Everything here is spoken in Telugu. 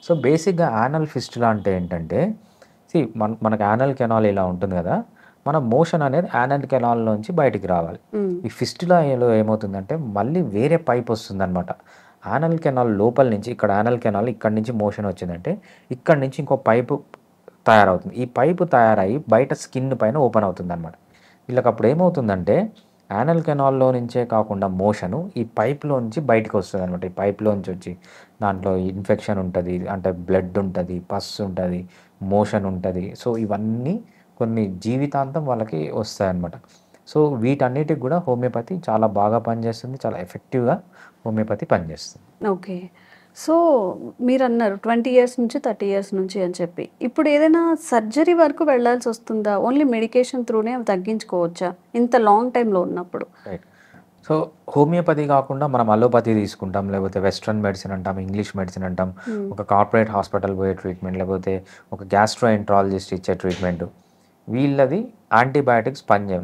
సో, బేసిక్‌గా యానల్ ఫిస్టులా అంటే ఏంటంటే, మనకు యానల్ కెనాల్ ఇలా ఉంటుంది గదా! మన మోషన్ అనేది యానల్ కెనాల్‌లోంచి బయటికి రావాలి. హ్మ్. ఈ ఫిస్టులాలో ఏమవుతుందంటే, మళ్ళీ వేరే పైప్ ఒస్తుందనమాట. యానల్ కెనాల్ లోపల నుంచి ఇక్కడ యానల్ కెనాల్ ఇక్కడి నుంచి మోషన్ వచ్చిందంటే, ఇక్కడి నుంచి ఇంకో పైపు తయారవుతుంది. ఈ పైపు తయారయ్యి బయట స్కిన్ పైన ఓపెన్ అవుతుందనమాట. వీళ్ళకప్పుడు ఏమవుతుందంటే, యానల్ కెనాల్‌లో నుంచే కాకుండా మోషను ఈ పైప్‌లో నుంచి బయటికొస్తదనమాట. ఈ పైప్‌లోంచి వచ్చి దాంట్లో ఇన్ఫెక్షన్ ఉంటది. అంటే బ్లడ్ ఉంటది, పస్ ఉంటది, మోషన్ ఉంటది. సో, ఇవన్నీ కొన్ని జీవితాంతం వాళ్ళకి వస్తాయన్నమాట. సో, వీటన్నిటికి గూడా హోమియోపతి చాలా బాగా పనిచేస్తుంది. చాలా ఎఫెక్టివ్‌గా హోమియోపతి పనిచేస్తుంది. ఓకే. సో, మీరన్నారు 20 ఇయర్స్ నుంచి, 30 ఇయర్స్ నుంచి అని చెప్పి. ఇప్పుడు ఏదైనా సర్జరీ వరకు వెళ్ళాల్సొస్తుందా? ఓన్లీ మెడికేషన్ త్రూనే అవి తగ్గించుకోవచ్చా? ఇంత లాంగ్ టైమ్‌లో ఉన్నప్పుడు? రైట్. సో, హోమియోపతి గాకుండా మనం అలోపతి తీసుకుంటాం. లేకపోతే వెస్టర్న్ మెడిసిన్ అంటాం, ఇంగ్లీష్ మెడిసిన్ అంటాం. హ్మ్. ఒక కార్పొరేట్ హాస్పిటల్ పోయే ట్రీట్మెంట్, లేకపోతే ఒక గ్యాస్ట్రోఎంట్రాలజిస్ట్ ఇచ్చే ట్రీట్మెంట్. వీళ్ళది యాంటీబయాటిక్స్ పనిచేయవు.